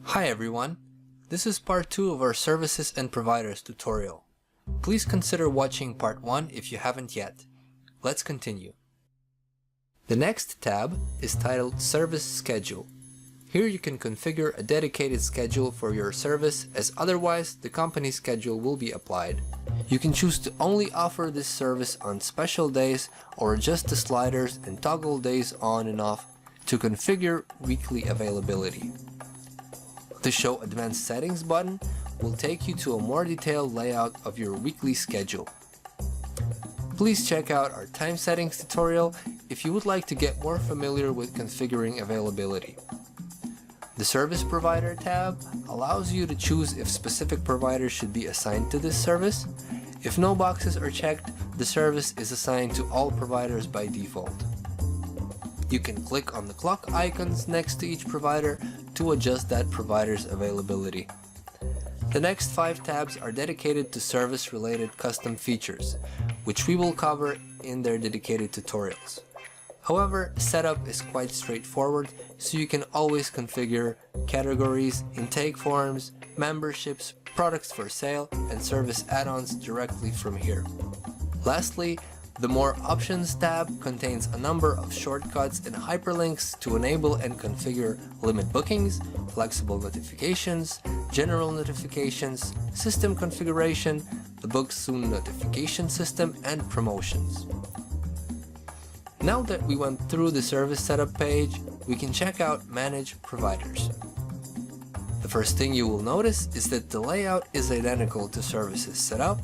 Hi everyone, this is part 2 of our Services and Providers tutorial. Please consider watching part 1 if you haven't yet. Let's continue. The next tab is titled Service Schedule. Here you can configure a dedicated schedule for your service, as otherwise the company schedule will be applied. You can choose to only offer this service on special days or adjust the sliders and toggle days on and off to configure weekly availability. The Show Advanced Settings button will take you to a more detailed layout of your weekly schedule. Please check out our time settings tutorial if you would like to get more familiar with configuring availability. The Service Provider tab allows you to choose if specific providers should be assigned to this service. If no boxes are checked, the service is assigned to all providers by default. You can click on the clock icons next to each provider to adjust that provider's availability. The next 5 tabs are dedicated to service-related custom features, which we will cover in their dedicated tutorials. However, setup is quite straightforward, so you can always configure categories, intake forms, memberships, products for sale, and service add-ons directly from here. Lastly, the More Options tab contains a number of shortcuts and hyperlinks to enable and configure limit bookings, flexible notifications, general notifications, system configuration, the Book Soon notification system, and promotions. Now that we went through the service setup page, we can check out Manage Providers. The first thing you will notice is that the layout is identical to services setup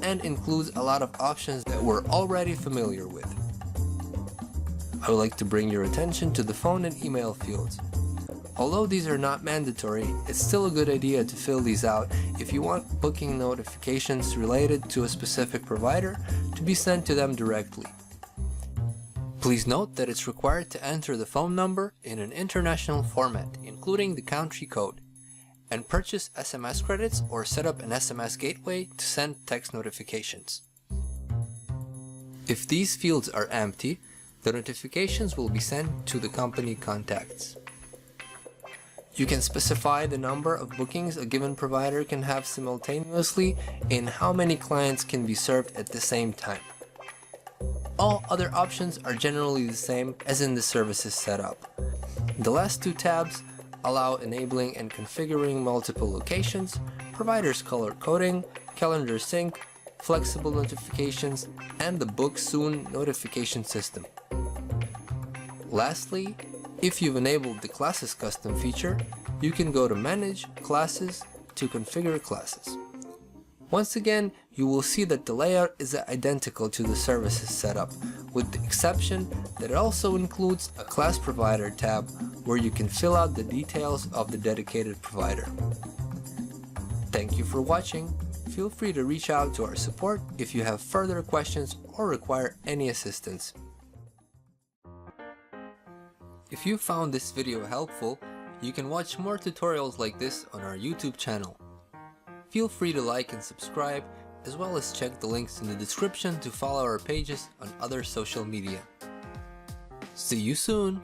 and includes a lot of options that we're already familiar with. I would like to bring your attention to the phone and email fields. Although these are not mandatory, it's still a good idea to fill these out if you want booking notifications related to a specific provider to be sent to them directly. Please note that it's required to enter the phone number in an international format, including the country code, and purchase SMS credits or set up an SMS gateway to send text notifications. If these fields are empty, the notifications will be sent to the company contacts. You can specify the number of bookings a given provider can have simultaneously and how many clients can be served at the same time. All other options are generally the same as in the services setup. The last 2 tabs allow enabling and configuring multiple locations, providers color coding, calendar sync, flexible notifications, and the Book Soon notification system. Lastly, if you've enabled the Classes Custom feature, you can go to Manage Classes to configure classes. Once again, you will see that the layout is identical to the services setup, with the exception that it also includes a Class Provider tab where you can fill out the details of the dedicated provider. Thank you for watching. Feel free to reach out to our support if you have further questions or require any assistance. If you found this video helpful, you can watch more tutorials like this on our YouTube channel. Feel free to like and subscribe, as well as check the links in the description to follow our pages on other social media. See you soon!